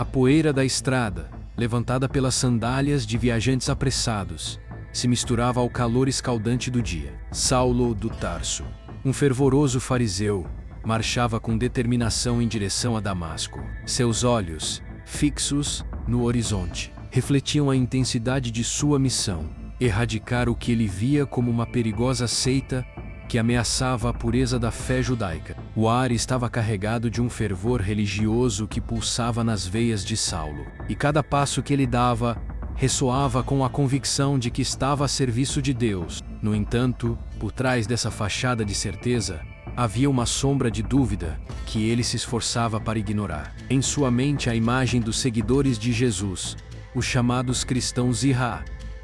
A poeira da estrada, levantada pelas sandálias de viajantes apressados, se misturava ao calor escaldante do dia. Saulo do Tarso, um fervoroso fariseu, marchava com determinação em direção a Damasco. Seus olhos, fixos no horizonte, refletiam a intensidade de sua missão: erradicar o que ele via como uma perigosa seita que ameaçava a pureza da fé judaica. O ar estava carregado de um fervor religioso que pulsava nas veias de Saulo, e cada passo que ele dava ressoava com a convicção de que estava a serviço de Deus. No entanto, por trás dessa fachada de certeza, havia uma sombra de dúvida que ele se esforçava para ignorar. Em sua mente, a imagem dos seguidores de Jesus, os chamados cristãos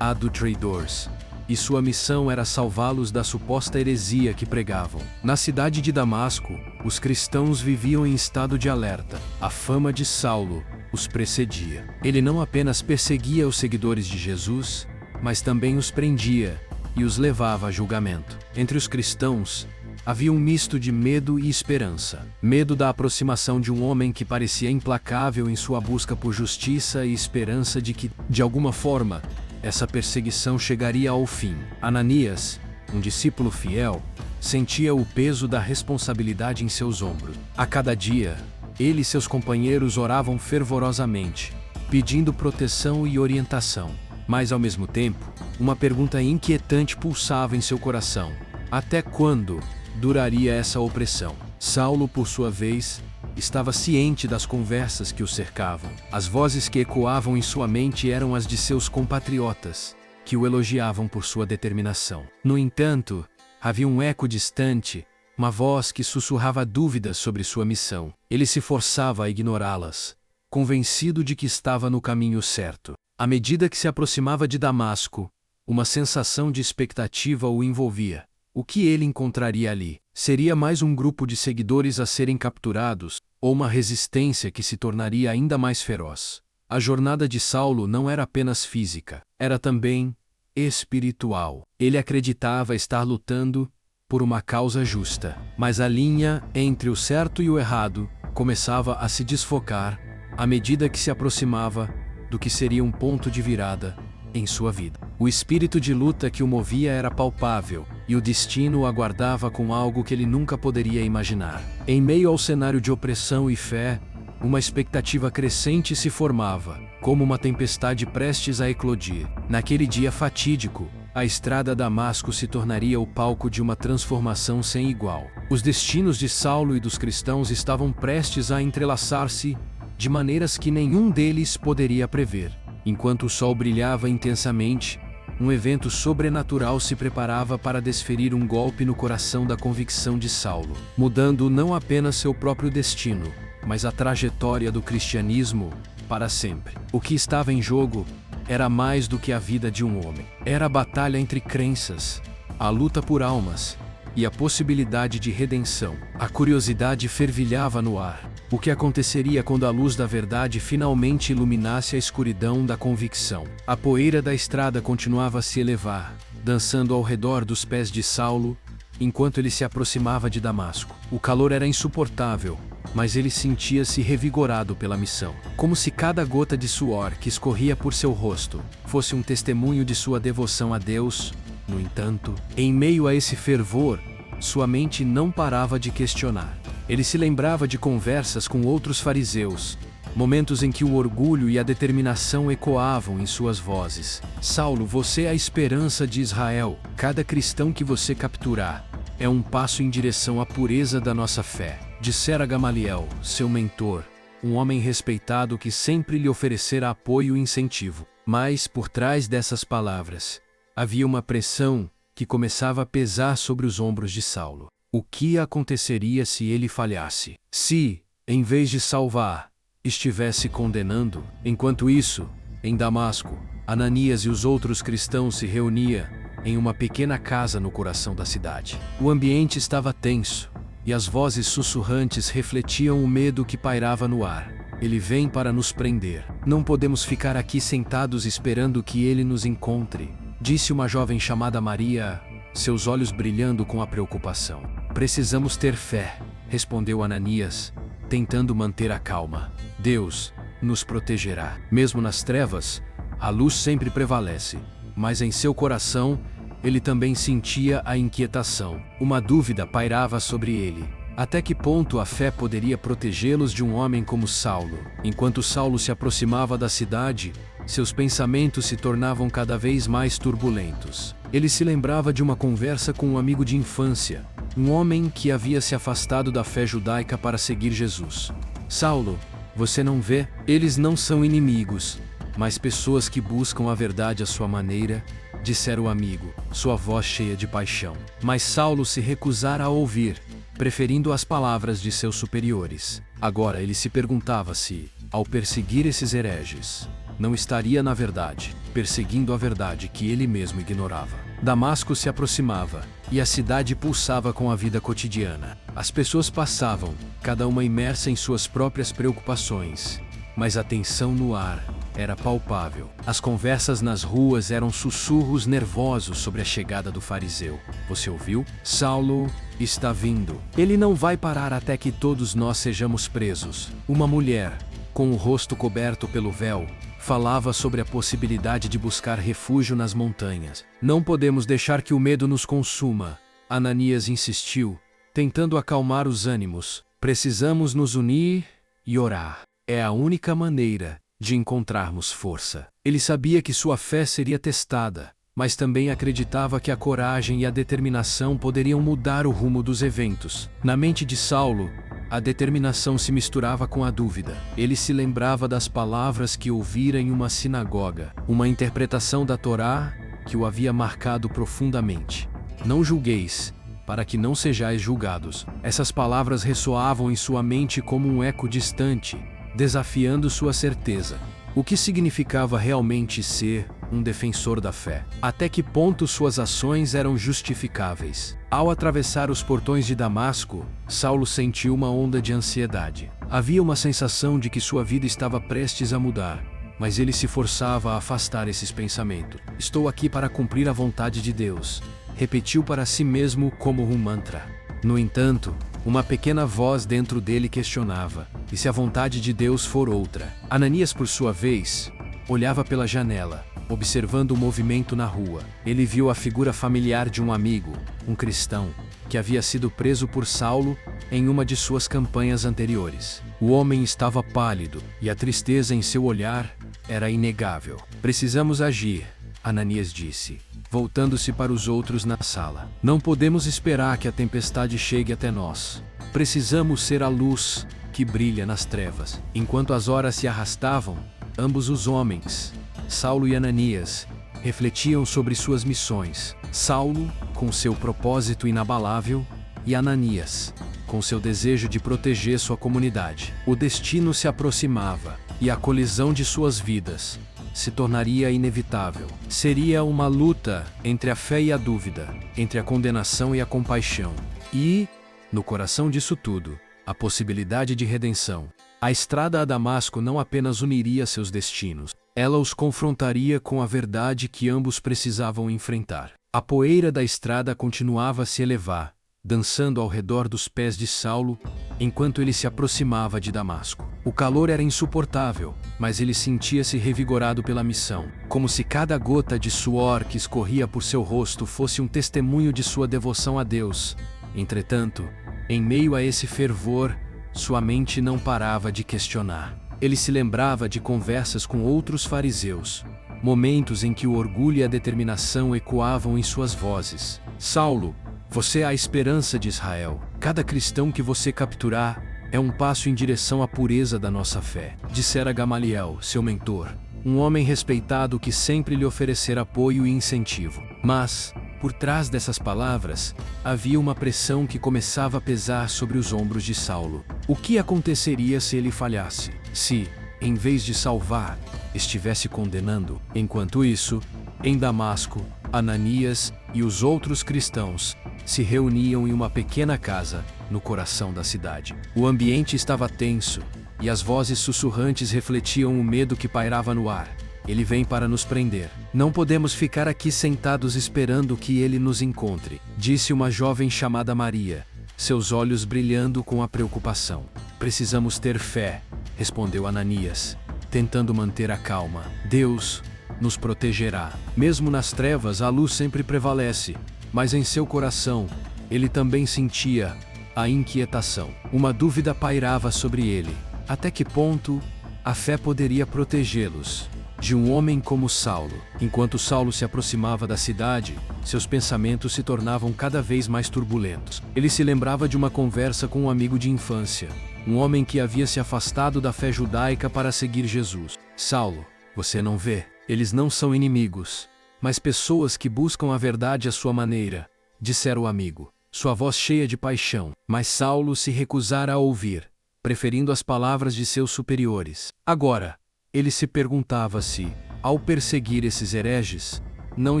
adulteradores, e sua missão era salvá-los da suposta heresia que pregavam. Na cidade de Damasco, os cristãos viviam em estado de alerta. A fama de Saulo os precedia. Ele não apenas perseguia os seguidores de Jesus, mas também os prendia e os levava a julgamento. Entre os cristãos, havia um misto de medo e esperança. Medo da aproximação de um homem que parecia implacável em sua busca por justiça, e esperança de que, de alguma forma, essa perseguição chegaria ao fim. Ananias, um discípulo fiel, sentia o peso da responsabilidade em seus ombros. A cada dia, ele e seus companheiros oravam fervorosamente, pedindo proteção e orientação. Mas, ao mesmo tempo, uma pergunta inquietante pulsava em seu coração: até quando duraria essa opressão? Saulo, por sua vez, estava ciente das conversas que o cercavam. As vozes que ecoavam em sua mente eram as de seus compatriotas, que o elogiavam por sua determinação. No entanto, havia um eco distante, uma voz que sussurrava dúvidas sobre sua missão. Ele se forçava a ignorá-las, convencido de que estava no caminho certo. À medida que se aproximava de Damasco, uma sensação de expectativa o envolvia. O que ele encontraria ali? Seria mais um grupo de seguidores a serem capturados, ou uma resistência que se tornaria ainda mais feroz? A jornada de Saulo não era apenas física, era também espiritual. Ele acreditava estar lutando por uma causa justa, mas a linha entre o certo e o errado começava a se desfocar à medida que se aproximava do que seria um ponto de virada em sua vida. O espírito de luta que o movia era palpável, e o destino o aguardava com algo que ele nunca poderia imaginar. Em meio ao cenário de opressão e fé, uma expectativa crescente se formava, como uma tempestade prestes a eclodir. Naquele dia fatídico, a estrada a Damasco se tornaria o palco de uma transformação sem igual. Os destinos de Saulo e dos cristãos estavam prestes a entrelaçar-se de maneiras que nenhum deles poderia prever. Enquanto o sol brilhava intensamente, um evento sobrenatural se preparava para desferir um golpe no coração da convicção de Saulo, mudando não apenas seu próprio destino, mas a trajetória do cristianismo para sempre. O que estava em jogo era mais do que a vida de um homem. Era a batalha entre crenças, a luta por almas e a possibilidade de redenção. A curiosidade fervilhava no ar. O que aconteceria quando a luz da verdade finalmente iluminasse a escuridão da convicção? A poeira da estrada continuava a se elevar, dançando ao redor dos pés de Saulo, enquanto ele se aproximava de Damasco. O calor era insuportável, mas ele sentia-se revigorado pela missão. Como se cada gota de suor que escorria por seu rosto fosse um testemunho de sua devoção a Deus. No entanto, em meio a esse fervor, sua mente não parava de questionar. Ele se lembrava de conversas com outros fariseus, momentos em que o orgulho e a determinação ecoavam em suas vozes. Saulo, você é a esperança de Israel. Cada cristão que você capturar é um passo em direção à pureza da nossa fé. Dissera Gamaliel, seu mentor, um homem respeitado que sempre lhe oferecera apoio e incentivo. Mas, por trás dessas palavras, havia uma pressão que começava a pesar sobre os ombros de Saulo. O que aconteceria se ele falhasse? Se, em vez de salvar, estivesse condenando? Enquanto isso, em Damasco, Ananias e os outros cristãos se reuniam em uma pequena casa no coração da cidade. O ambiente estava tenso, e as vozes sussurrantes refletiam o medo que pairava no ar. Ele vem para nos prender. Não podemos ficar aqui sentados esperando que ele nos encontre, disse uma jovem chamada Maria, seus olhos brilhando com a preocupação. Precisamos ter fé, respondeu Ananias, tentando manter a calma. Deus nos protegerá. Mesmo nas trevas, a luz sempre prevalece, mas em seu coração, ele também sentia a inquietação. Uma dúvida pairava sobre ele. Até que ponto a fé poderia protegê-los de um homem como Saulo? Enquanto Saulo se aproximava da cidade, seus pensamentos se tornavam cada vez mais turbulentos. Ele se lembrava de uma conversa com um amigo de infância, um homem que havia se afastado da fé judaica para seguir Jesus. Saulo, você não vê? Eles não são inimigos, mas pessoas que buscam a verdade à sua maneira, dissera o amigo, sua voz cheia de paixão. Mas Saulo se recusara a ouvir, preferindo as palavras de seus superiores. Agora ele se perguntava se, ao perseguir esses hereges, não estaria, na verdade, perseguindo a verdade que ele mesmo ignorava. Damasco se aproximava, e a cidade pulsava com a vida cotidiana. As pessoas passavam, cada uma imersa em suas próprias preocupações, mas a tensão no ar era palpável. As conversas nas ruas eram sussurros nervosos sobre a chegada do fariseu. Você ouviu? Saulo está vindo. Ele não vai parar até que todos nós sejamos presos. Uma mulher, com o rosto coberto pelo véu, falava sobre a possibilidade de buscar refúgio nas montanhas. Não podemos deixar que o medo nos consuma, Ananias insistiu, tentando acalmar os ânimos. Precisamos nos unir e orar. É a única maneira de encontrarmos força. Ele sabia que sua fé seria testada, mas também acreditava que a coragem e a determinação poderiam mudar o rumo dos eventos. Na mente de Saulo, a determinação se misturava com a dúvida. Ele se lembrava das palavras que ouvira em uma sinagoga, uma interpretação da Torá que o havia marcado profundamente. Não julgueis, para que não sejais julgados. Essas palavras ressoavam em sua mente como um eco distante, desafiando sua certeza. O que significava realmente ser um defensor da fé? Até que ponto suas ações eram justificáveis? Ao atravessar os portões de Damasco, Saulo sentiu uma onda de ansiedade. Havia uma sensação de que sua vida estava prestes a mudar, mas ele se forçava a afastar esses pensamentos. Estou aqui para cumprir a vontade de Deus, repetiu para si mesmo como um mantra. No entanto, uma pequena voz dentro dele questionava: e se a vontade de Deus for outra? Ananias, por sua vez, olhava pela janela, observando o movimento na rua. Ele viu a figura familiar de um amigo, um cristão, que havia sido preso por Saulo em uma de suas campanhas anteriores. O homem estava pálido, e a tristeza em seu olhar era inegável. Precisamos agir, Ananias disse, voltando-se para os outros na sala. Não podemos esperar que a tempestade chegue até nós. Precisamos ser a luz que brilha nas trevas. Enquanto as horas se arrastavam, ambos os homens, Saulo e Ananias, refletiam sobre suas missões. Saulo, com seu propósito inabalável, e Ananias, com seu desejo de proteger sua comunidade. O destino se aproximava, e a colisão de suas vidas se tornaria inevitável. Seria uma luta entre a fé e a dúvida, entre a condenação e a compaixão. E, no coração disso tudo, a possibilidade de redenção. A estrada a Damasco não apenas uniria seus destinos, ela os confrontaria com a verdade que ambos precisavam enfrentar. A poeira da estrada continuava a se elevar, dançando ao redor dos pés de Saulo, enquanto ele se aproximava de Damasco. O calor era insuportável, mas ele sentia-se revigorado pela missão, como se cada gota de suor que escorria por seu rosto fosse um testemunho de sua devoção a Deus. Entretanto, em meio a esse fervor, sua mente não parava de questionar. Ele se lembrava de conversas com outros fariseus, momentos em que o orgulho e a determinação ecoavam em suas vozes. Saulo, você é a esperança de Israel. Cada cristão que você capturar é um passo em direção à pureza da nossa fé, dissera Gamaliel, seu mentor, um homem respeitado que sempre lhe oferecera apoio e incentivo. Mas, por trás dessas palavras, havia uma pressão que começava a pesar sobre os ombros de Saulo. O que aconteceria se ele falhasse? Se, em vez de salvar, estivesse condenando? Enquanto isso, em Damasco, Ananias e os outros cristãos se reuniam em uma pequena casa no coração da cidade. O ambiente estava tenso, e as vozes sussurrantes refletiam o medo que pairava no ar. Ele vem para nos prender. Não podemos ficar aqui sentados esperando que ele nos encontre, disse uma jovem chamada Maria, seus olhos brilhando com a preocupação. Precisamos ter fé, respondeu Ananias, tentando manter a calma. Deus nos protegerá. Mesmo nas trevas, a luz sempre prevalece, mas em seu coração, ele também sentia a inquietação. Uma dúvida pairava sobre ele. Até que ponto a fé poderia protegê-los de um homem como Saulo? Enquanto Saulo se aproximava da cidade, seus pensamentos se tornavam cada vez mais turbulentos. Ele se lembrava de uma conversa com um amigo de infância, um homem que havia se afastado da fé judaica para seguir Jesus. Saulo, você não vê? Eles não são inimigos, mas pessoas que buscam a verdade à sua maneira, dissera o amigo, sua voz cheia de paixão. Mas Saulo se recusara a ouvir, preferindo as palavras de seus superiores. Agora, ele se perguntava se, ao perseguir esses hereges, não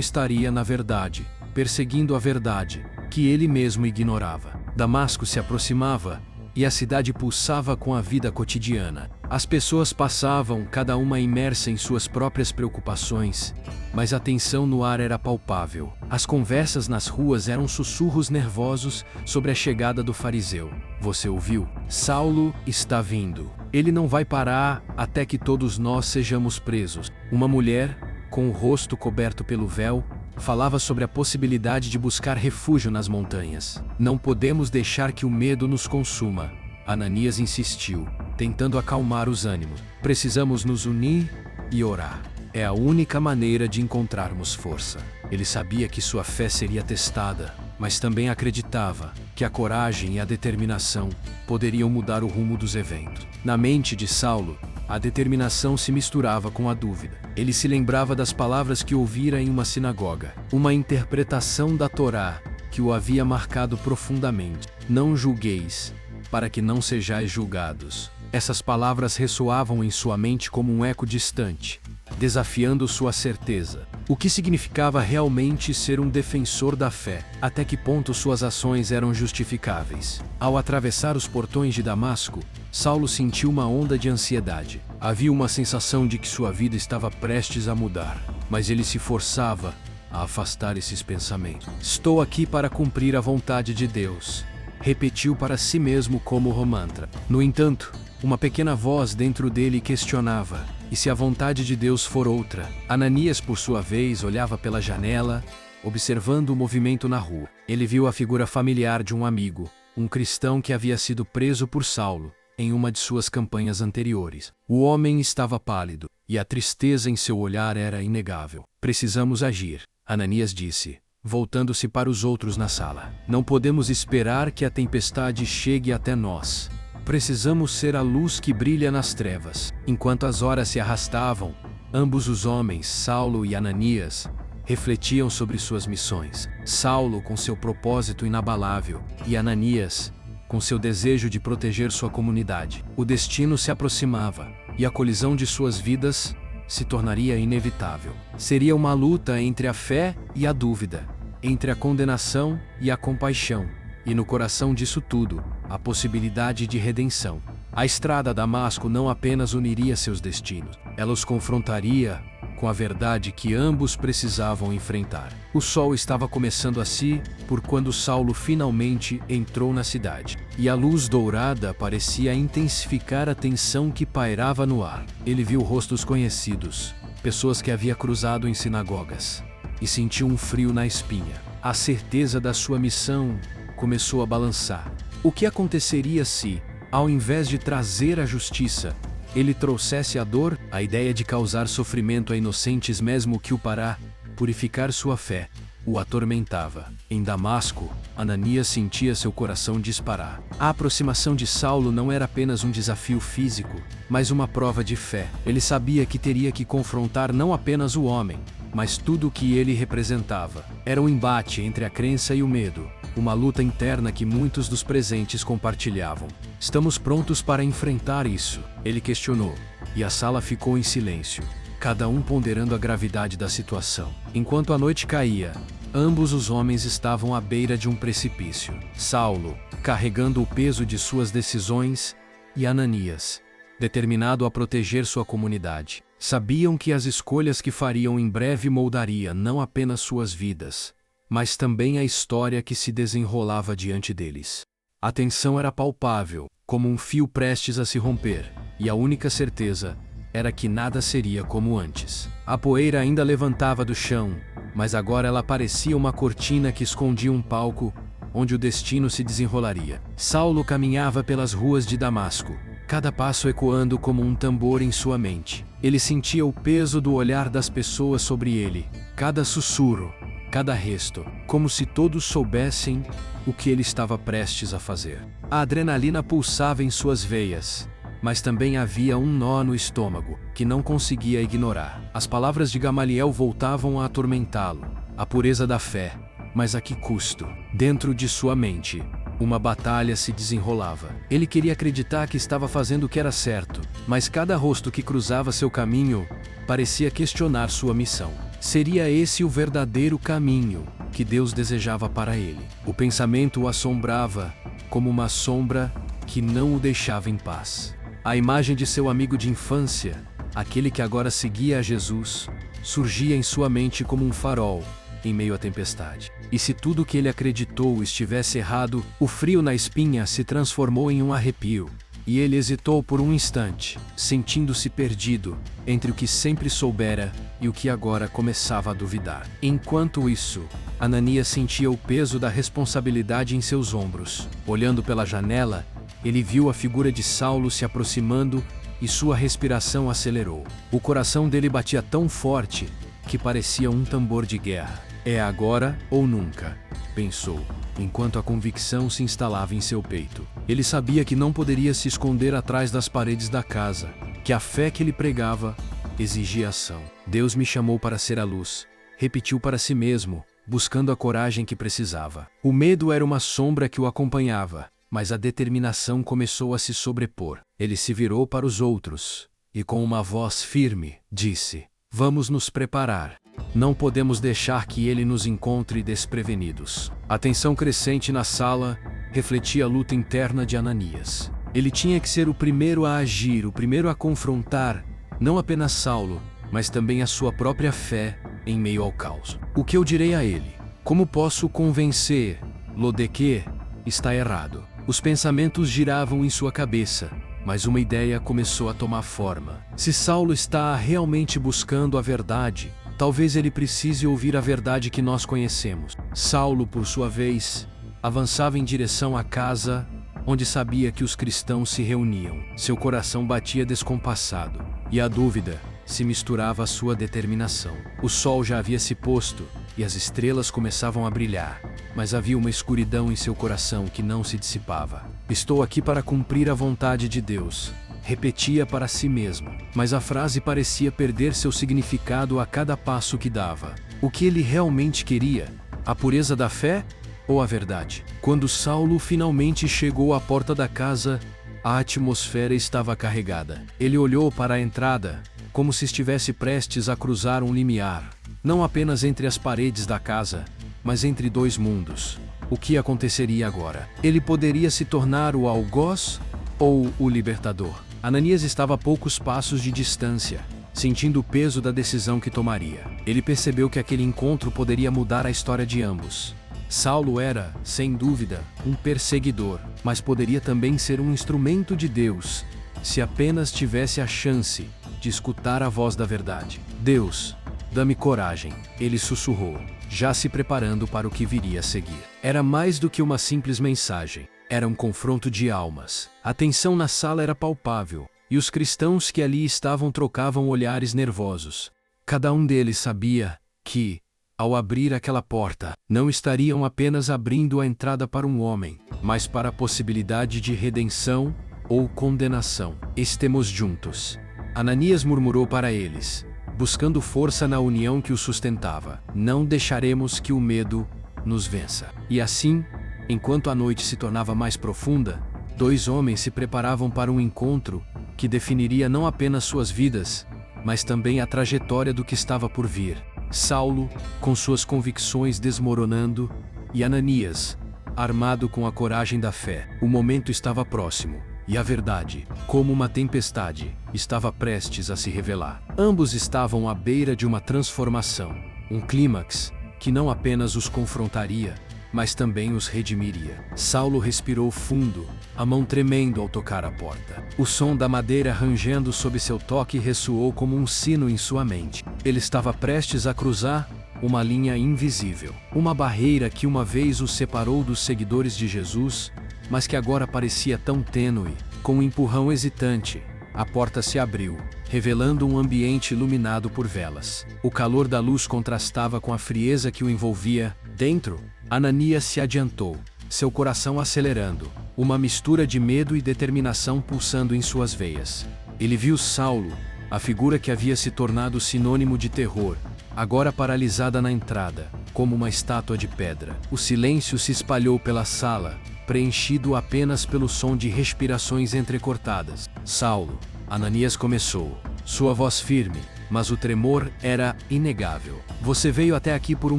estaria, na verdade, perseguindo a verdade, que ele mesmo ignorava. Damasco se aproximava, e a cidade pulsava com a vida cotidiana. As pessoas passavam, cada uma imersa em suas próprias preocupações, mas a tensão no ar era palpável. As conversas nas ruas eram sussurros nervosos sobre a chegada do fariseu. Você ouviu? Saulo está vindo. Ele não vai parar até que todos nós sejamos presos. Uma mulher, com o rosto coberto pelo véu, falava sobre a possibilidade de buscar refúgio nas montanhas. Não podemos deixar que o medo nos consuma, Ananias insistiu, tentando acalmar os ânimos. Precisamos nos unir e orar. É a única maneira de encontrarmos força. Ele sabia que sua fé seria testada, mas também acreditava que a coragem e a determinação poderiam mudar o rumo dos eventos. Na mente de Saulo, a determinação se misturava com a dúvida. Ele se lembrava das palavras que ouvira em uma sinagoga, uma interpretação da Torá que o havia marcado profundamente. Não julgueis, para que não sejais julgados. Essas palavras ressoavam em sua mente como um eco distante, desafiando sua certeza. O que significava realmente ser um defensor da fé? Até que ponto suas ações eram justificáveis? Ao atravessar os portões de Damasco, Saulo sentiu uma onda de ansiedade. Havia uma sensação de que sua vida estava prestes a mudar, mas ele se forçava a afastar esses pensamentos. Estou aqui para cumprir a vontade de Deus, repetiu para si mesmo como mantra. No entanto, uma pequena voz dentro dele questionava: e se a vontade de Deus for outra? Ananias, por sua vez, olhava pela janela, observando o movimento na rua. Ele viu a figura familiar de um amigo, um cristão que havia sido preso por Saulo em uma de suas campanhas anteriores. O homem estava pálido, e a tristeza em seu olhar era inegável. Precisamos agir, Ananias disse, voltando-se para os outros na sala. Não podemos esperar que a tempestade chegue até nós. Precisamos ser a luz que brilha nas trevas. Enquanto as horas se arrastavam, ambos os homens, Saulo e Ananias, refletiam sobre suas missões. Saulo com seu propósito inabalável, e Ananias com seu desejo de proteger sua comunidade. O destino se aproximava, e a colisão de suas vidas se tornaria inevitável. Seria uma luta entre a fé e a dúvida, entre a condenação e a compaixão, e no coração disso tudo, a possibilidade de redenção. A estrada a Damasco não apenas uniria seus destinos, ela os confrontaria com a verdade que ambos precisavam enfrentar. O sol estava começando a se pôr quando Saulo finalmente entrou na cidade, e a luz dourada parecia intensificar a tensão que pairava no ar. Ele viu rostos conhecidos, pessoas que havia cruzado em sinagogas, e sentiu um frio na espinha. A certeza da sua missão começou a balançar. O que aconteceria se, ao invés de trazer a justiça, ele trouxesse a dor? A ideia de causar sofrimento a inocentes, mesmo que o para purificar sua fé, o atormentava. Em Damasco, Ananias sentia seu coração disparar. A aproximação de Saulo não era apenas um desafio físico, mas uma prova de fé. Ele sabia que teria que confrontar não apenas o homem, mas tudo o que ele representava. Era um embate entre a crença e o medo, uma luta interna que muitos dos presentes compartilhavam. Estamos prontos para enfrentar isso? Ele questionou, e a sala ficou em silêncio, cada um ponderando a gravidade da situação. Enquanto a noite caía, ambos os homens estavam à beira de um precipício. Saulo, carregando o peso de suas decisões, e Ananias, determinado a proteger sua comunidade. Sabiam que as escolhas que fariam em breve moldaria não apenas suas vidas, mas também a história que se desenrolava diante deles. A tensão era palpável, como um fio prestes a se romper, e a única certeza era que nada seria como antes. A poeira ainda levantava do chão, mas agora ela parecia uma cortina que escondia um palco onde o destino se desenrolaria. Saulo caminhava pelas ruas de Damasco, cada passo ecoando como um tambor em sua mente. Ele sentia o peso do olhar das pessoas sobre ele, cada sussurro, cada resto, como se todos soubessem o que ele estava prestes a fazer. A adrenalina pulsava em suas veias, mas também havia um nó no estômago, que não conseguia ignorar. As palavras de Gamaliel voltavam a atormentá-lo, a pureza da fé, mas a que custo? Dentro de sua mente, uma batalha se desenrolava. Ele queria acreditar que estava fazendo o que era certo, mas cada rosto que cruzava seu caminho parecia questionar sua missão. Seria esse o verdadeiro caminho que Deus desejava para ele? O pensamento o assombrava, como uma sombra que não o deixava em paz. A imagem de seu amigo de infância, aquele que agora seguia a Jesus, surgia em sua mente como um farol em meio à tempestade. E se tudo que ele acreditou estivesse errado, o frio na espinha se transformou em um arrepio, e ele hesitou por um instante, sentindo-se perdido entre o que sempre soubera e o que agora começava a duvidar. Enquanto isso, Ananias sentia o peso da responsabilidade em seus ombros. Olhando pela janela, ele viu a figura de Saulo se aproximando e sua respiração acelerou. O coração dele batia tão forte que parecia um tambor de guerra. É agora ou nunca, pensou, enquanto a convicção se instalava em seu peito. Ele sabia que não poderia se esconder atrás das paredes da casa, que a fé que ele pregava exigia ação. Deus me chamou para ser a luz, repetiu para si mesmo, buscando a coragem que precisava. O medo era uma sombra que o acompanhava, mas a determinação começou a se sobrepor. Ele se virou para os outros, e com uma voz firme, disse: "Vamos nos preparar. Não podemos deixar que ele nos encontre desprevenidos." A tensão crescente na sala refletia a luta interna de Ananias. Ele tinha que ser o primeiro a agir, o primeiro a confrontar, não apenas Saulo, mas também a sua própria fé em meio ao caos. O que eu direi a ele? Como posso convencê-lo de que está errado? Os pensamentos giravam em sua cabeça, mas uma ideia começou a tomar forma. Se Saulo está realmente buscando a verdade, talvez ele precise ouvir a verdade que nós conhecemos. Saulo, por sua vez, avançava em direção à casa onde sabia que os cristãos se reuniam. Seu coração batia descompassado, e a dúvida se misturava à sua determinação. O sol já havia se posto, e as estrelas começavam a brilhar, mas havia uma escuridão em seu coração que não se dissipava. "Estou aqui para cumprir a vontade de Deus", repetia para si mesmo, mas a frase parecia perder seu significado a cada passo que dava. O que ele realmente queria? A pureza da fé ou a verdade? Quando Saulo finalmente chegou à porta da casa, a atmosfera estava carregada. Ele olhou para a entrada, como se estivesse prestes a cruzar um limiar, não apenas entre as paredes da casa, mas entre dois mundos. O que aconteceria agora? Ele poderia se tornar o algoz ou o libertador? Ananias estava a poucos passos de distância, sentindo o peso da decisão que tomaria. Ele percebeu que aquele encontro poderia mudar a história de ambos. Saulo era, sem dúvida, um perseguidor, mas poderia também ser um instrumento de Deus, se apenas tivesse a chance de escutar a voz da verdade. "Deus, dá-me coragem", ele sussurrou, já se preparando para o que viria a seguir. Era mais do que uma simples mensagem. Era um confronto de almas. A tensão na sala era palpável, e os cristãos que ali estavam trocavam olhares nervosos. Cada um deles sabia que, ao abrir aquela porta, não estariam apenas abrindo a entrada para um homem, mas para a possibilidade de redenção ou condenação. "Estemos juntos", Ananias murmurou para eles, buscando força na união que o sustentava. "Não deixaremos que o medo nos vença." E assim, enquanto a noite se tornava mais profunda, dois homens se preparavam para um encontro que definiria não apenas suas vidas, mas também a trajetória do que estava por vir. Saulo, com suas convicções desmoronando, e Ananias, armado com a coragem da fé. O momento estava próximo, e a verdade, como uma tempestade, estava prestes a se revelar. Ambos estavam à beira de uma transformação, um clímax que não apenas os confrontaria, mas também os redimiria. Saulo respirou fundo, a mão tremendo ao tocar a porta. O som da madeira rangendo sob seu toque ressoou como um sino em sua mente. Ele estava prestes a cruzar uma linha invisível, uma barreira que uma vez o separou dos seguidores de Jesus, mas que agora parecia tão tênue. Com um empurrão hesitante, a porta se abriu, revelando um ambiente iluminado por velas. O calor da luz contrastava com a frieza que o envolvia. Dentro, Ananias se adiantou, seu coração acelerando, uma mistura de medo e determinação pulsando em suas veias. Ele viu Saulo, a figura que havia se tornado sinônimo de terror, agora paralisada na entrada, como uma estátua de pedra. O silêncio se espalhou pela sala, preenchido apenas pelo som de respirações entrecortadas. Saulo, Ananias começou, sua voz firme, mas o tremor era inegável. Você veio até aqui por um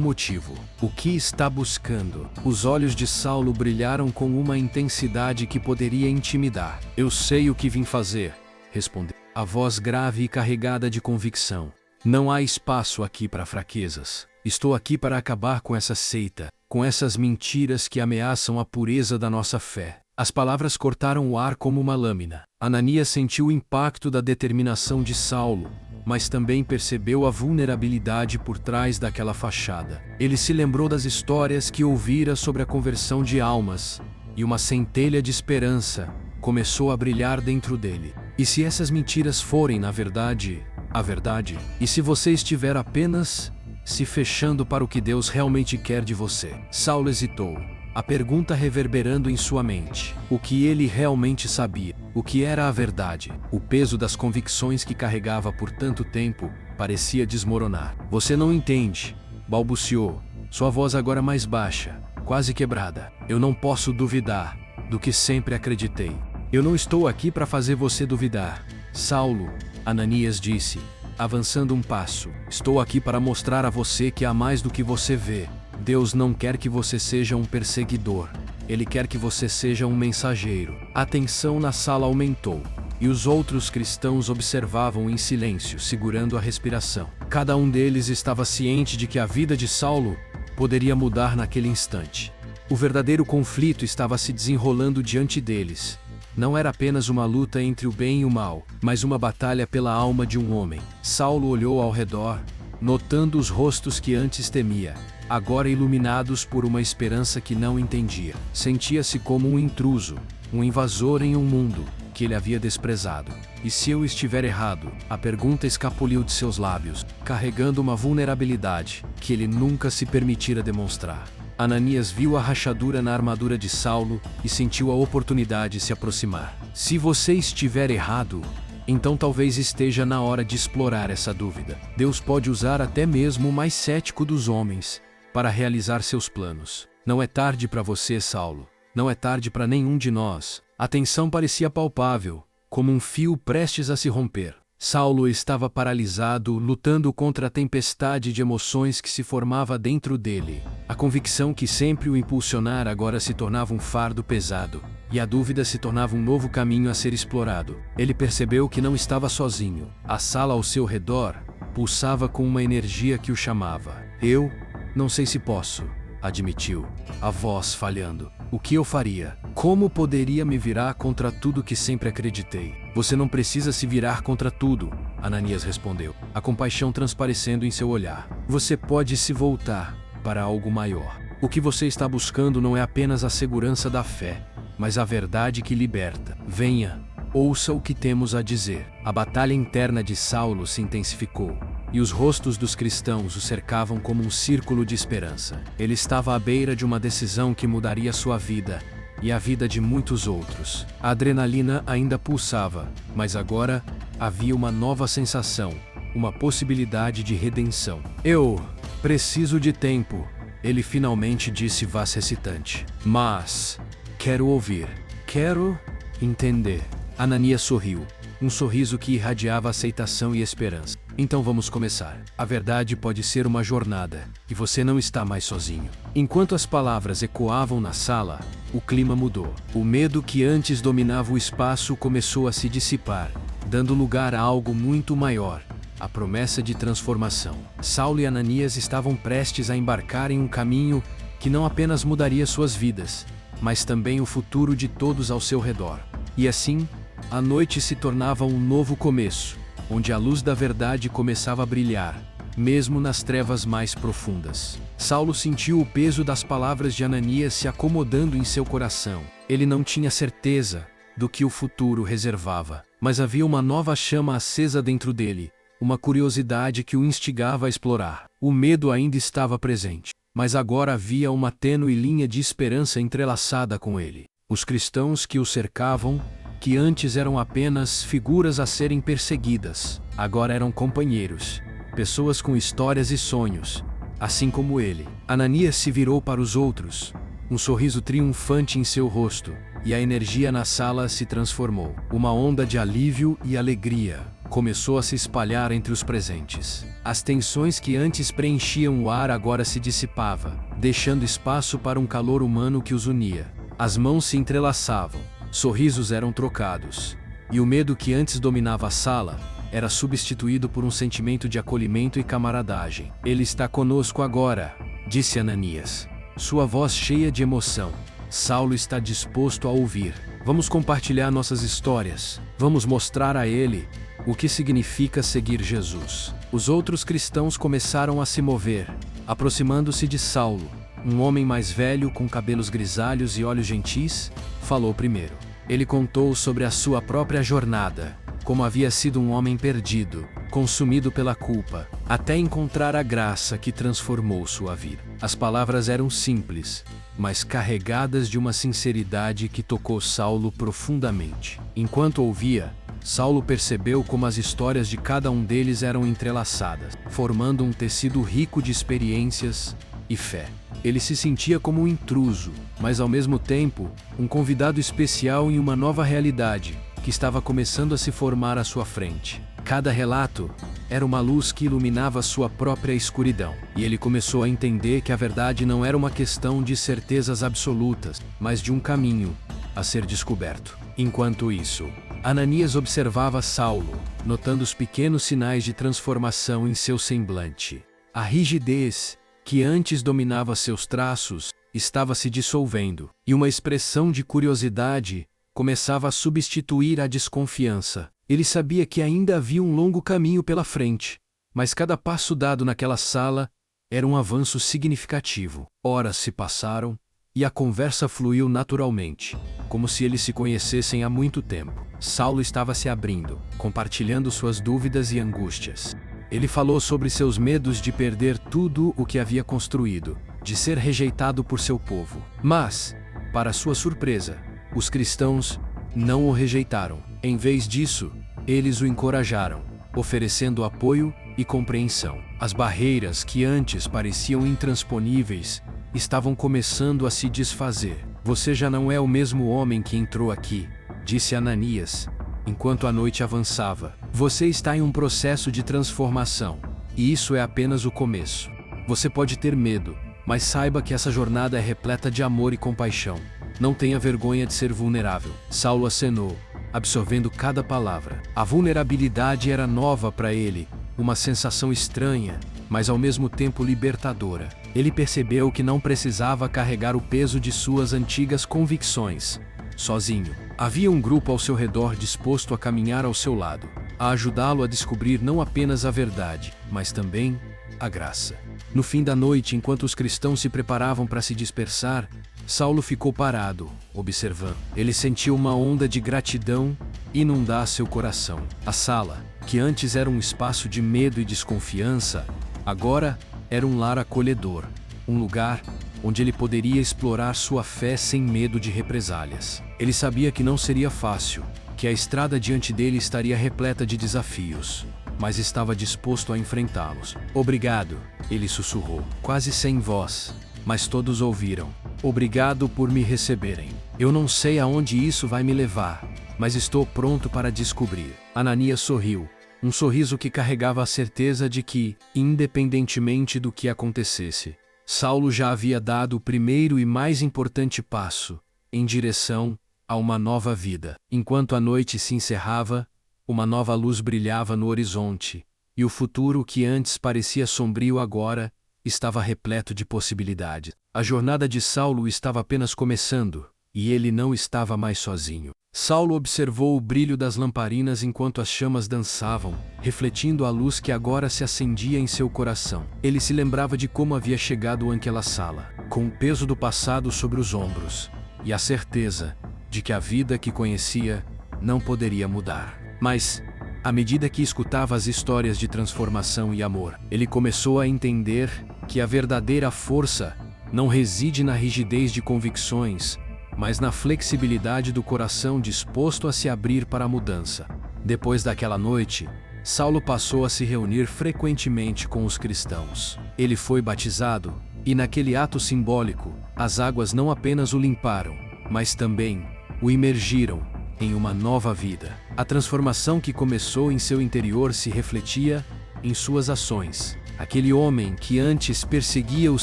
motivo. O que está buscando? Os olhos de Saulo brilharam com uma intensidade que poderia intimidar. Eu sei o que vim fazer, respondeu, a voz grave e carregada de convicção. Não há espaço aqui para fraquezas. Estou aqui para acabar com essa seita, com essas mentiras que ameaçam a pureza da nossa fé. As palavras cortaram o ar como uma lâmina. Ananias sentiu o impacto da determinação de Saulo, mas também percebeu a vulnerabilidade por trás daquela fachada. Ele se lembrou das histórias que ouvira sobre a conversão de almas, e uma centelha de esperança começou a brilhar dentro dele. E se essas mentiras forem, na verdade, a verdade? E se você estiver apenas se fechando para o que Deus realmente quer de você? Saulo hesitou, a pergunta reverberando em sua mente. O que ele realmente sabia? O que era a verdade? O peso das convicções que carregava por tanto tempo parecia desmoronar. Você não entende, balbuciou, sua voz agora mais baixa, quase quebrada. Eu não posso duvidar do que sempre acreditei. Eu não estou aqui para fazer você duvidar, Saulo, Ananias disse, avançando um passo. Estou aqui para mostrar a você que há mais do que você vê. Deus não quer que você seja um perseguidor. Ele quer que você seja um mensageiro. A tensão na sala aumentou, e os outros cristãos observavam em silêncio, segurando a respiração. Cada um deles estava ciente de que a vida de Saulo poderia mudar naquele instante. O verdadeiro conflito estava se desenrolando diante deles. Não era apenas uma luta entre o bem e o mal, mas uma batalha pela alma de um homem. Saulo olhou ao redor, notando os rostos que antes temia, agora iluminados por uma esperança que não entendia. Sentia-se como um intruso, um invasor em um mundo que ele havia desprezado. E se eu estiver errado? A pergunta escapuliu de seus lábios, carregando uma vulnerabilidade que ele nunca se permitira demonstrar. Ananias viu a rachadura na armadura de Saulo e sentiu a oportunidade de se aproximar. Se você estiver errado, então talvez esteja na hora de explorar essa dúvida. Deus pode usar até mesmo o mais cético dos homens para realizar seus planos. Não é tarde para você, Saulo. Não é tarde para nenhum de nós. A tensão parecia palpável, como um fio prestes a se romper. Saulo estava paralisado, lutando contra a tempestade de emoções que se formava dentro dele. A convicção que sempre o impulsionara agora se tornava um fardo pesado, e a dúvida se tornava um novo caminho a ser explorado. Ele percebeu que não estava sozinho. A sala ao seu redor pulsava com uma energia que o chamava. Eu não sei se posso, admitiu, a voz falhando. O que eu faria? Como poderia me virar contra tudo que sempre acreditei? Você não precisa se virar contra tudo, Ananias respondeu, a compaixão transparecendo em seu olhar. Você pode se voltar para algo maior. O que você está buscando não é apenas a segurança da fé, mas a verdade que liberta. Venha, ouça o que temos a dizer. A batalha interna de Saulo se intensificou, e os rostos dos cristãos o cercavam como um círculo de esperança. Ele estava à beira de uma decisão que mudaria sua vida e a vida de muitos outros. A adrenalina ainda pulsava, mas agora havia uma nova sensação, uma possibilidade de redenção. Eu preciso de tempo, ele finalmente disse hesitante. Mas quero ouvir, quero entender. Ananias sorriu, um sorriso que irradiava aceitação e esperança. Então vamos começar. A verdade pode ser uma jornada, e você não está mais sozinho. Enquanto as palavras ecoavam na sala, o clima mudou. O medo que antes dominava o espaço começou a se dissipar, dando lugar a algo muito maior, a promessa de transformação. Saulo e Ananias estavam prestes a embarcar em um caminho que não apenas mudaria suas vidas, mas também o futuro de todos ao seu redor. E assim, a noite se tornava um novo começo, onde a luz da verdade começava a brilhar, mesmo nas trevas mais profundas. Saulo sentiu o peso das palavras de Ananias se acomodando em seu coração. Ele não tinha certeza do que o futuro reservava, mas havia uma nova chama acesa dentro dele, uma curiosidade que o instigava a explorar. O medo ainda estava presente, mas agora havia uma tênue linha de esperança entrelaçada com ele. Os cristãos que o cercavam, que antes eram apenas figuras a serem perseguidas, agora eram companheiros, pessoas com histórias e sonhos, assim como ele. Ananias se virou para os outros, um sorriso triunfante em seu rosto, e a energia na sala se transformou. Uma onda de alívio e alegria começou a se espalhar entre os presentes. As tensões que antes preenchiam o ar agora se dissipavam, deixando espaço para um calor humano que os unia. As mãos se entrelaçavam, sorrisos eram trocados, e o medo que antes dominava a sala era substituído por um sentimento de acolhimento e camaradagem. Ele está conosco agora, disse Ananias, sua voz cheia de emoção. Saulo está disposto a ouvir. Vamos compartilhar nossas histórias. Vamos mostrar a ele o que significa seguir Jesus. Os outros cristãos começaram a se mover, aproximando-se de Saulo. Um homem mais velho, com cabelos grisalhos e olhos gentis, falou primeiro. Ele contou sobre a sua própria jornada, como havia sido um homem perdido, consumido pela culpa, até encontrar a graça que transformou sua vida. As palavras eram simples, mas carregadas de uma sinceridade que tocou Saulo profundamente. Enquanto ouvia, Saulo percebeu como as histórias de cada um deles eram entrelaçadas, formando um tecido rico de experiências e fé. Ele se sentia como um intruso, mas ao mesmo tempo, um convidado especial em uma nova realidade que estava começando a se formar à sua frente. Cada relato era uma luz que iluminava sua própria escuridão, e ele começou a entender que a verdade não era uma questão de certezas absolutas, mas de um caminho a ser descoberto. Enquanto isso, Ananias observava Saulo, notando os pequenos sinais de transformação em seu semblante. A rigidez que antes dominava seus traços estava se dissolvendo, e uma expressão de curiosidade começava a substituir a desconfiança. Ele sabia que ainda havia um longo caminho pela frente, mas cada passo dado naquela sala era um avanço significativo. Horas se passaram, e a conversa fluiu naturalmente, como se eles se conhecessem há muito tempo. Saulo estava se abrindo, compartilhando suas dúvidas e angústias. Ele falou sobre seus medos de perder tudo o que havia construído, de ser rejeitado por seu povo. Mas, para sua surpresa, os cristãos não o rejeitaram. Em vez disso, eles o encorajaram, oferecendo apoio e compreensão. As barreiras que antes pareciam intransponíveis estavam começando a se desfazer. Você já não é o mesmo homem que entrou aqui, disse Ananias, enquanto a noite avançava. Você está em um processo de transformação, e isso é apenas o começo. Você pode ter medo, mas saiba que essa jornada é repleta de amor e compaixão. Não tenha vergonha de ser vulnerável. Saulo acenou, absorvendo cada palavra. A vulnerabilidade era nova para ele, uma sensação estranha, mas ao mesmo tempo libertadora. Ele percebeu que não precisava carregar o peso de suas antigas convicções sozinho. Havia um grupo ao seu redor disposto a caminhar ao seu lado, a ajudá-lo a descobrir não apenas a verdade, mas também a graça. No fim da noite, enquanto os cristãos se preparavam para se dispersar, Saulo ficou parado, observando. Ele sentiu uma onda de gratidão inundar seu coração. A sala, que antes era um espaço de medo e desconfiança, agora era um lar acolhedor, um lugar onde ele poderia explorar sua fé sem medo de represálias. Ele sabia que não seria fácil, que a estrada diante dele estaria repleta de desafios, mas estava disposto a enfrentá-los. Obrigado, ele sussurrou, quase sem voz, mas todos ouviram. Obrigado por me receberem. Eu não sei aonde isso vai me levar, mas estou pronto para descobrir. Ananias sorriu, um sorriso que carregava a certeza de que, independentemente do que acontecesse, Saulo já havia dado o primeiro e mais importante passo em direção a uma nova vida. Enquanto a noite se encerrava, uma nova luz brilhava no horizonte, e o futuro que antes parecia sombrio agora estava repleto de possibilidades. A jornada de Saulo estava apenas começando, e ele não estava mais sozinho. Saulo observou o brilho das lamparinas enquanto as chamas dançavam, refletindo a luz que agora se acendia em seu coração. Ele se lembrava de como havia chegado àquela sala, com o peso do passado sobre os ombros, e a certeza de que a vida que conhecia não poderia mudar. Mas, à medida que escutava as histórias de transformação e amor, ele começou a entender que a verdadeira força não reside na rigidez de convicções, mas na flexibilidade do coração disposto a se abrir para a mudança. Depois daquela noite, Saulo passou a se reunir frequentemente com os cristãos. Ele foi batizado, e naquele ato simbólico, as águas não apenas o limparam, mas também o imergiram em uma nova vida. A transformação que começou em seu interior se refletia em suas ações. Aquele homem que antes perseguia os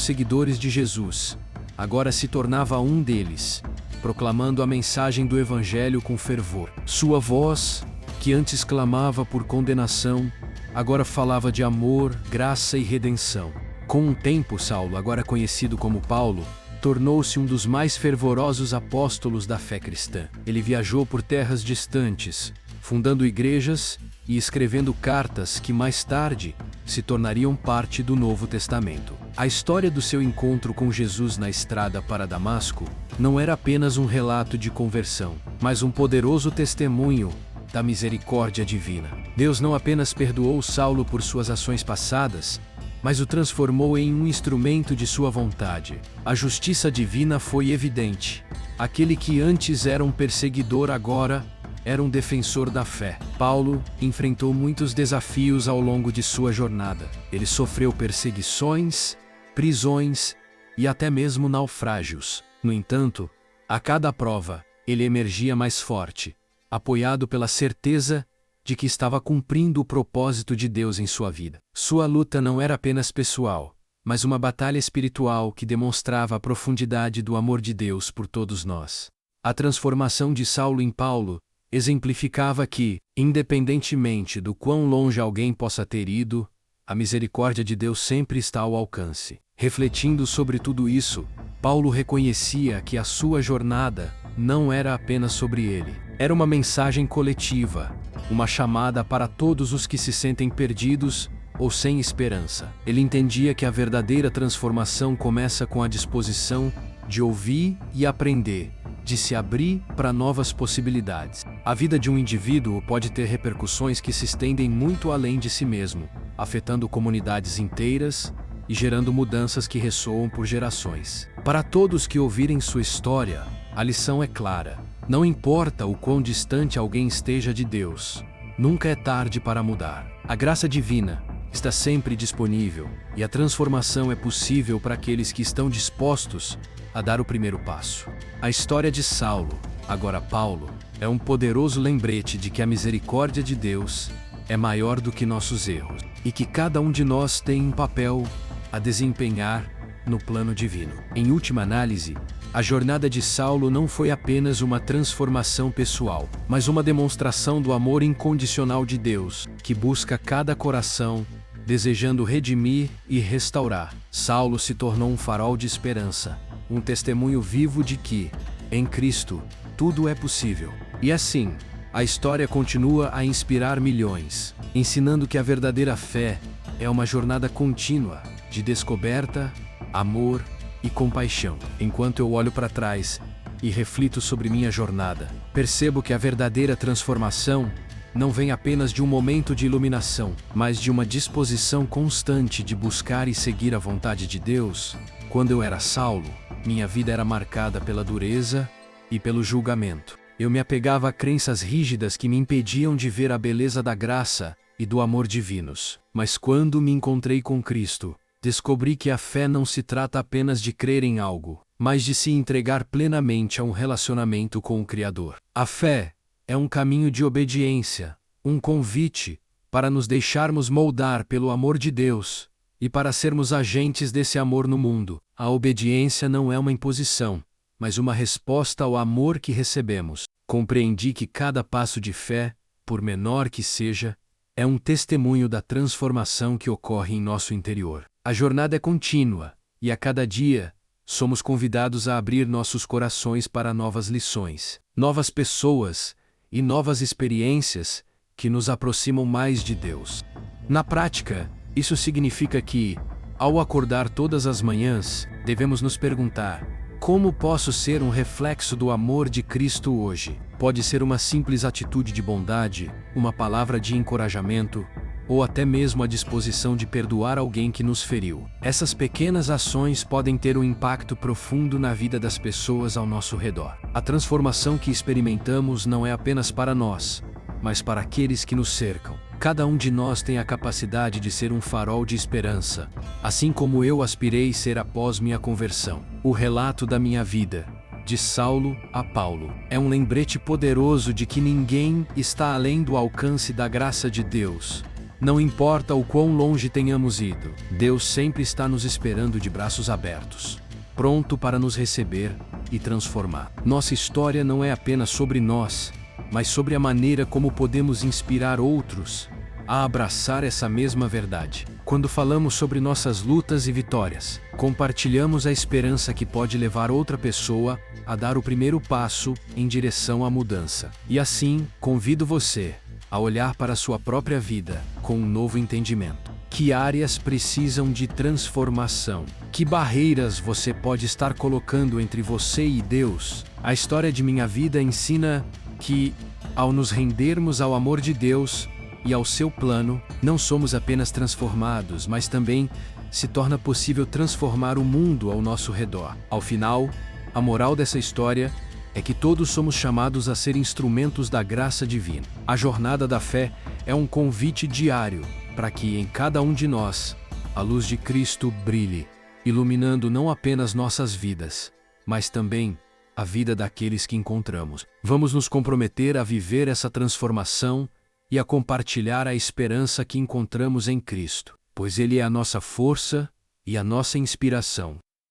seguidores de Jesus, agora se tornava um deles, proclamando a mensagem do Evangelho com fervor. Sua voz, que antes clamava por condenação, agora falava de amor, graça e redenção. Com o tempo, Saulo, agora conhecido como Paulo, tornou-se um dos mais fervorosos apóstolos da fé cristã. Ele viajou por terras distantes, fundando igrejas e escrevendo cartas que mais tarde se tornariam parte do Novo Testamento. A história do seu encontro com Jesus na estrada para Damasco não era apenas um relato de conversão, mas um poderoso testemunho da misericórdia divina. Deus não apenas perdoou Saulo por suas ações passadas, mas o transformou em um instrumento de sua vontade. A justiça divina foi evidente. Aquele que antes era um perseguidor agora era um defensor da fé. Paulo enfrentou muitos desafios ao longo de sua jornada. Ele sofreu perseguições, prisões e até mesmo naufrágios. No entanto, a cada prova, ele emergia mais forte, apoiado pela certeza de que estava cumprindo o propósito de Deus em sua vida. Sua luta não era apenas pessoal, mas uma batalha espiritual que demonstrava a profundidade do amor de Deus por todos nós. A transformação de Saulo em Paulo exemplificava que, independentemente do quão longe alguém possa ter ido, a misericórdia de Deus sempre está ao alcance. Refletindo sobre tudo isso, Paulo reconhecia que a sua jornada não era apenas sobre ele. Era uma mensagem coletiva, uma chamada para todos os que se sentem perdidos ou sem esperança. Ele entendia que a verdadeira transformação começa com a disposição de ouvir e aprender, de se abrir para novas possibilidades. A vida de um indivíduo pode ter repercussões que se estendem muito além de si mesmo, afetando comunidades inteiras e gerando mudanças que ressoam por gerações. Para todos que ouvirem sua história, a lição é clara. Não importa o quão distante alguém esteja de Deus, nunca é tarde para mudar. A graça divina está sempre disponível e a transformação é possível para aqueles que estão dispostos a dar o primeiro passo. A história de Saulo, agora Paulo, é um poderoso lembrete de que a misericórdia de Deus é maior do que nossos erros e que cada um de nós tem um papel a desempenhar no plano divino. Em última análise, a jornada de Saulo não foi apenas uma transformação pessoal, mas uma demonstração do amor incondicional de Deus, que busca cada coração, desejando redimir e restaurar. Saulo se tornou um farol de esperança, um testemunho vivo de que, em Cristo, tudo é possível. E assim, a história continua a inspirar milhões, ensinando que a verdadeira fé é uma jornada contínua de descoberta, amor e compaixão. Enquanto eu olho para trás e reflito sobre minha jornada, percebo que a verdadeira transformação não vem apenas de um momento de iluminação, mas de uma disposição constante de buscar e seguir a vontade de Deus. Quando eu era Saulo, minha vida era marcada pela dureza e pelo julgamento. Eu me apegava a crenças rígidas que me impediam de ver a beleza da graça e do amor divinos. Mas quando me encontrei com Cristo, descobri que a fé não se trata apenas de crer em algo, mas de se entregar plenamente a um relacionamento com o Criador. A fé é um caminho de obediência, um convite para nos deixarmos moldar pelo amor de Deus e para sermos agentes desse amor no mundo. A obediência não é uma imposição, mas uma resposta ao amor que recebemos. Compreendi que cada passo de fé, por menor que seja, é um é um testemunho da transformação que ocorre em nosso interior. A jornada é contínua, e a cada dia, somos convidados a abrir nossos corações para novas lições, novas pessoas e novas experiências que nos aproximam mais de Deus. Na prática, isso significa que, ao acordar todas as manhãs, devemos nos perguntar: como posso ser um reflexo do amor de Cristo hoje? Pode ser uma simples atitude de bondade, uma palavra de encorajamento, ou até mesmo a disposição de perdoar alguém que nos feriu. Essas pequenas ações podem ter um impacto profundo na vida das pessoas ao nosso redor. A transformação que experimentamos não é apenas para nós, mas para aqueles que nos cercam. Cada um de nós tem a capacidade de ser um farol de esperança, assim como eu aspirei ser após minha conversão. O relato da minha vida, de Saulo a Paulo, é um lembrete poderoso de que ninguém está além do alcance da graça de Deus. Não importa o quão longe tenhamos ido, Deus sempre está nos esperando de braços abertos, pronto para nos receber e transformar. Nossa história não é apenas sobre nós, mas sobre a maneira como podemos inspirar outros a abraçar essa mesma verdade. Quando falamos sobre nossas lutas e vitórias, compartilhamos a esperança que pode levar outra pessoa a dar o primeiro passo em direção à mudança. E assim, convido você a olhar para a sua própria vida com um novo entendimento. Que áreas precisam de transformação? Que barreiras você pode estar colocando entre você e Deus? A história de minha vida ensina que, ao nos rendermos ao amor de Deus e ao seu plano, não somos apenas transformados, mas também se torna possível transformar o mundo ao nosso redor. Ao final, a moral dessa história é que todos somos chamados a ser instrumentos da graça divina. A jornada da fé é um convite diário para que em cada um de nós a luz de Cristo brilhe, iluminando não apenas nossas vidas, mas também a vida daqueles que encontramos. Vamos nos comprometer a viver essa transformação e a compartilhar a esperança que encontramos em Cristo, pois Ele é a nossa força e a nossa inspiração.